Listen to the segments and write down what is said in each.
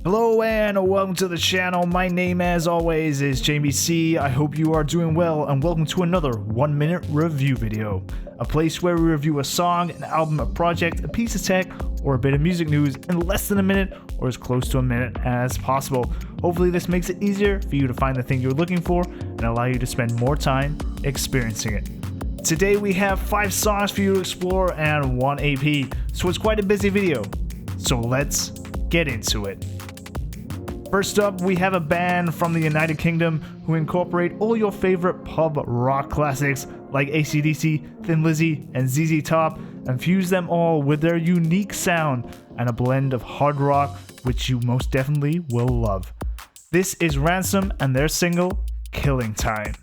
Hello and welcome to the channel. My name as always is Jamie C. I hope you are doing well and welcome to another 1 minute review video. A place where we review a song, an album, a project, a piece of tech, or a bit of music news in less than a minute or as close to a minute as possible. Hopefully this makes it easier for you to find the thing you're looking for and allow you to spend more time experiencing it. Today we have 5 songs for you to explore and 1 AP, so it's quite a busy video. So let's get into it. First up, we have a band from the United Kingdom who incorporate all your favorite pub rock classics like AC/DC, Thin Lizzy, and ZZ Top and fuse them all with their unique sound and a blend of hard rock which you most definitely will love. This is Ransom and their single, Killing Time.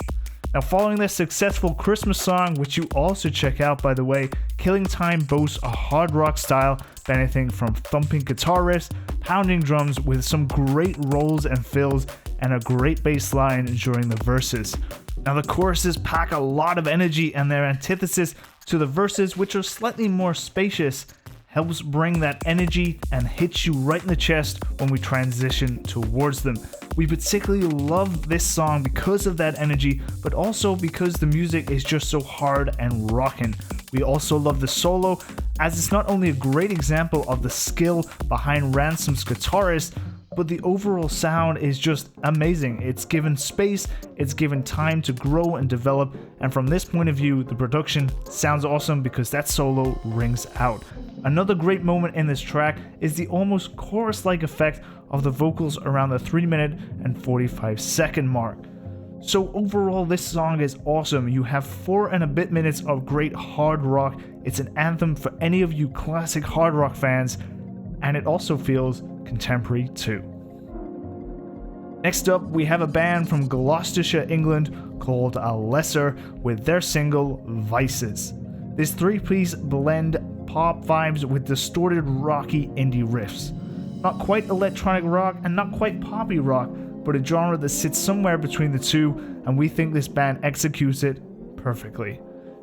Now, following their successful Christmas song, which you also check out by the way, Killing Time boasts a hard rock style benefiting from thumping guitar riffs, pounding drums with some great rolls and fills, and a great bass line during the verses. Now, the choruses pack a lot of energy, and their antithesis to the verses, which are slightly more spacious, helps bring that energy and hits you right in the chest when we transition towards them. We particularly love this song because of that energy, but also because the music is just so hard and rockin'. We also love the solo, as it's not only a great example of the skill behind Ransom's guitarist, but the overall sound is just amazing. It's given space, it's given time to grow and develop, and from this point of view, the production sounds awesome because that solo rings out. Another great moment in this track is the almost chorus-like effect of the vocals around the 3-minute and 45-second mark. So overall, this song is awesome. You have 4 and a bit minutes of great hard rock. It's an anthem for any of you classic hard rock fans, and it also feels contemporary too. Next up, we have a band from Gloucestershire, England called Lesser with their single Vices. This 3-piece blend pop vibes with distorted rocky indie riffs. Not quite electronic rock and not quite poppy rock, but a genre that sits somewhere between the two, and we think this band executes it perfectly.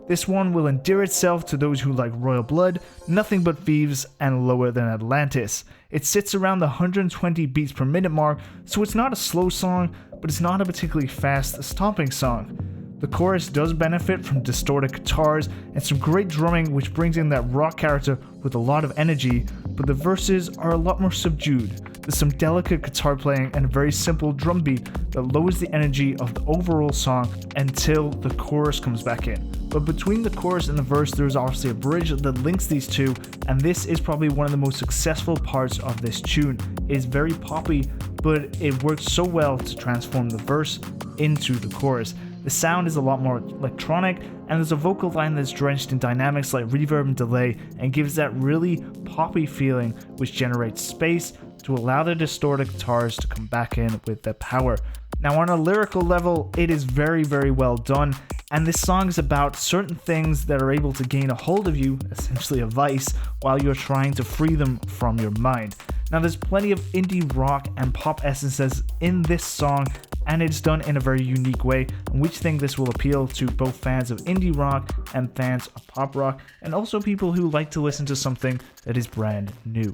This one will endear itself to those who like Royal Blood, Nothing But Thieves, and Lower Than Atlantis. It sits around the 120 beats per minute mark, so it's not a slow song, but it's not a particularly fast stomping song. The chorus does benefit from distorted guitars and some great drumming, which brings in that rock character with a lot of energy, but the verses are a lot more subdued. There's some delicate guitar playing and a very simple drum beat that lowers the energy of the overall song until the chorus comes back in. But between the chorus and the verse, there's obviously a bridge that links these two, and this is probably one of the most successful parts of this tune. It is very poppy, but it works so well to transform the verse into the chorus. The sound is a lot more electronic, and there's a vocal line that's drenched in dynamics like reverb and delay and gives that really poppy feeling, which generates space to allow the distorted guitars to come back in with their power. Now, on a lyrical level, it is very, very well done, and this song is about certain things that are able to gain a hold of you, essentially a vice, while you're trying to free them from your mind. Now, there's plenty of indie rock and pop essences in this song, and it's done in a very unique way, and we think this will appeal to both fans of indie rock and fans of pop rock, and also people who like to listen to something that is brand new.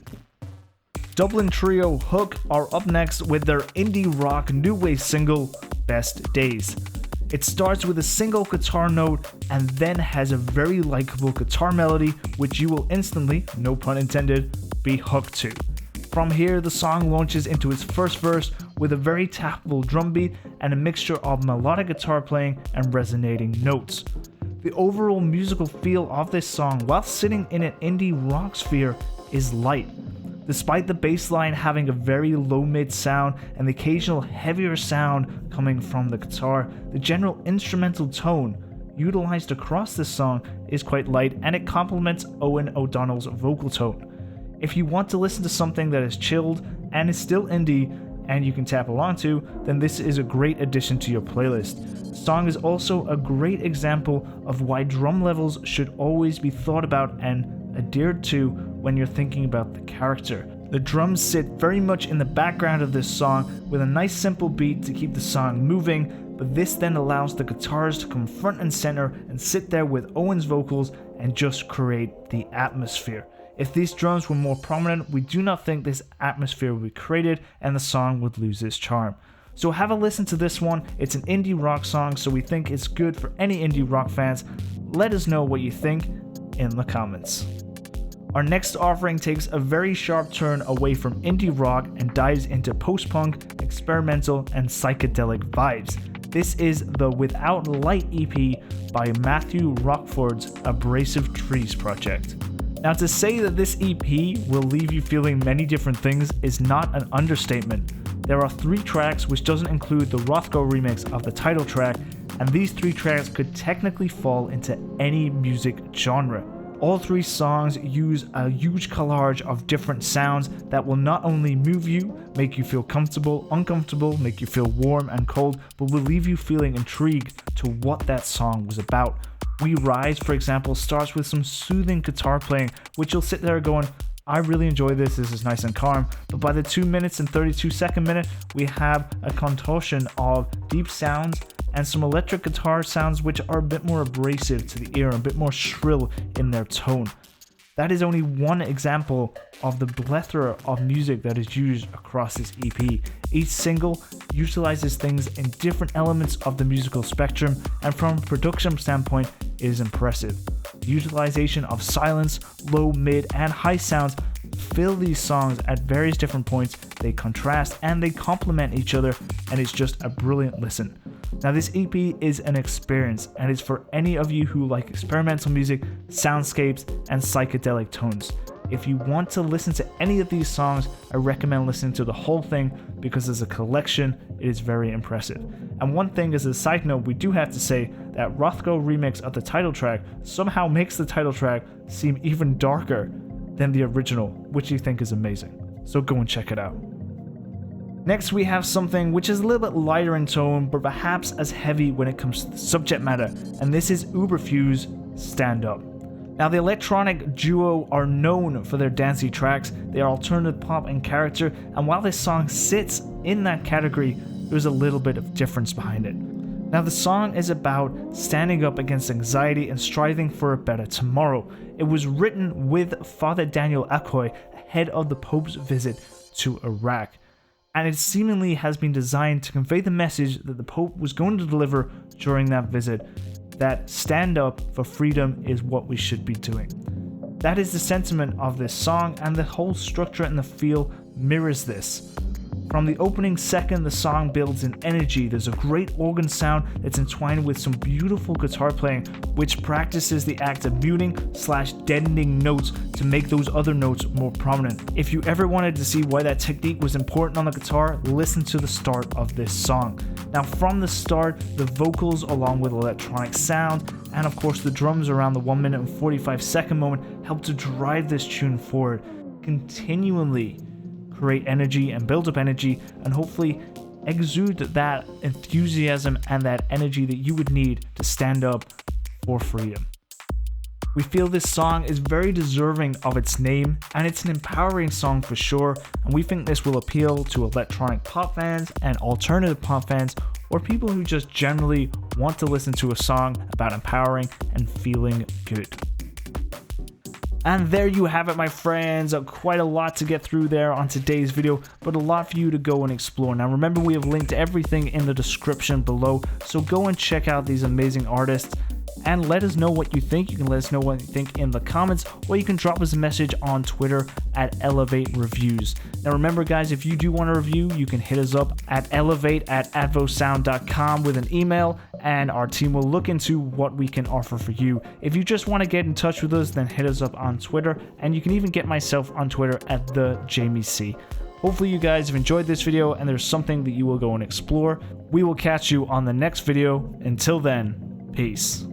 Dublin trio Hook are up next with their indie rock new wave single, Best Days. It starts with a single guitar note and then has a very likable guitar melody, which you will instantly, no pun intended, be hooked to. From here, the song launches into its first verse with a very tappable drum beat and a mixture of melodic guitar playing and resonating notes. The overall musical feel of this song, while sitting in an indie rock sphere, is light. Despite the bass line having a very low-mid sound and the occasional heavier sound coming from the guitar, the general instrumental tone utilized across this song is quite light, and it complements Owen O'Donnell's vocal tone. If you want to listen to something that is chilled and is still indie and you can tap along to, then this is a great addition to your playlist. The song is also a great example of why drum levels should always be thought about and adhered to when you're thinking about the character. The drums sit very much in the background of this song with a nice simple beat to keep the song moving, but this then allows the guitars to come front and center and sit there with Owen's vocals and just create the atmosphere. If these drums were more prominent, we do not think this atmosphere would be created and the song would lose its charm. So have a listen to this one. It's an indie rock song, so we think it's good for any indie rock fans. Let us know what you think in the comments. Our next offering takes a very sharp turn away from indie rock and dives into post-punk, experimental, and psychedelic vibes. This is the Without Light EP by Matthew Rockford's Abrasive Trees project. Now, to say that this EP will leave you feeling many different things is not an understatement. There are 3 tracks, which doesn't include the Rothko remix of the title track, and these 3 tracks could technically fall into any music genre. All 3 songs use a huge collage of different sounds that will not only move you, make you feel comfortable, uncomfortable, make you feel warm and cold, but will leave you feeling intrigued to what that song was about. We Rise, for example, starts with some soothing guitar playing, which you'll sit there going, I really enjoy this is nice and calm, but by the 2 minutes and 32-second minute, we have a contortion of deep sounds and some electric guitar sounds which are a bit more abrasive to the ear, a bit more shrill in their tone. That is only one example of the plethora of music that is used across this EP. Each single utilizes things in different elements of the musical spectrum, and from a production standpoint, it is impressive. The utilization of silence, low, mid, and high sounds fill these songs at various different points. They contrast and they complement each other, and it's just a brilliant listen. Now, this EP is an experience, and it's for any of you who like experimental music, soundscapes, and psychedelic tones. If you want to listen to any of these songs, I recommend listening to the whole thing because as a collection, it is very impressive. And one thing as a side note, we do have to say that Rothko remix of the title track somehow makes the title track seem even darker than the original, which you think is amazing. So go and check it out. Next, we have something which is a little bit lighter in tone, but perhaps as heavy when it comes to the subject matter, and this is Uberfuse Stand Up. Now, the electronic duo are known for their dancey tracks. They are alternative pop in character, and while this song sits in that category, there's a little bit of difference behind it. Now, the song is about standing up against anxiety and striving for a better tomorrow. It was written with Father Daniel Akoy ahead of the Pope's visit to Iraq, and it seemingly has been designed to convey the message that the Pope was going to deliver during that visit, that stand up for freedom is what we should be doing. That is the sentiment of this song, and the whole structure and the feel mirrors this. From the opening second, the song builds in energy. There's a great organ sound that's entwined with some beautiful guitar playing, which practices the act of muting/deadening notes to make those other notes more prominent. If you ever wanted to see why that technique was important on the guitar, listen to the start of this song. Now, from the start, the vocals along with electronic sound, and of course the drums around the 1 minute and 45-second moment help to drive this tune forward, continually create energy and build up energy, and hopefully exude that enthusiasm and that energy that you would need to stand up for freedom. We feel this song is very deserving of its name, and it's an empowering song for sure, and we think this will appeal to electronic pop fans and alternative pop fans, or people who just generally want to listen to a song about empowering and feeling good. And there you have it, my friends. Quite a lot to get through there on today's video, but a lot for you to go and explore. Now remember, we have linked everything in the description below, so go and check out these amazing artists and let us know what you think. You can let us know what you think in the comments, or you can drop us a message on Twitter at Elevate Reviews. Now remember, guys, if you do want a review, you can hit us up at elevate@advosound.com with an email, and our team will look into what we can offer for you. If you just want to get in touch with us, then hit us up on Twitter, and you can even get myself on Twitter at @TheJamieC. Hopefully you guys have enjoyed this video and there's something that you will go and explore. We will catch you on the next video. Until then, peace.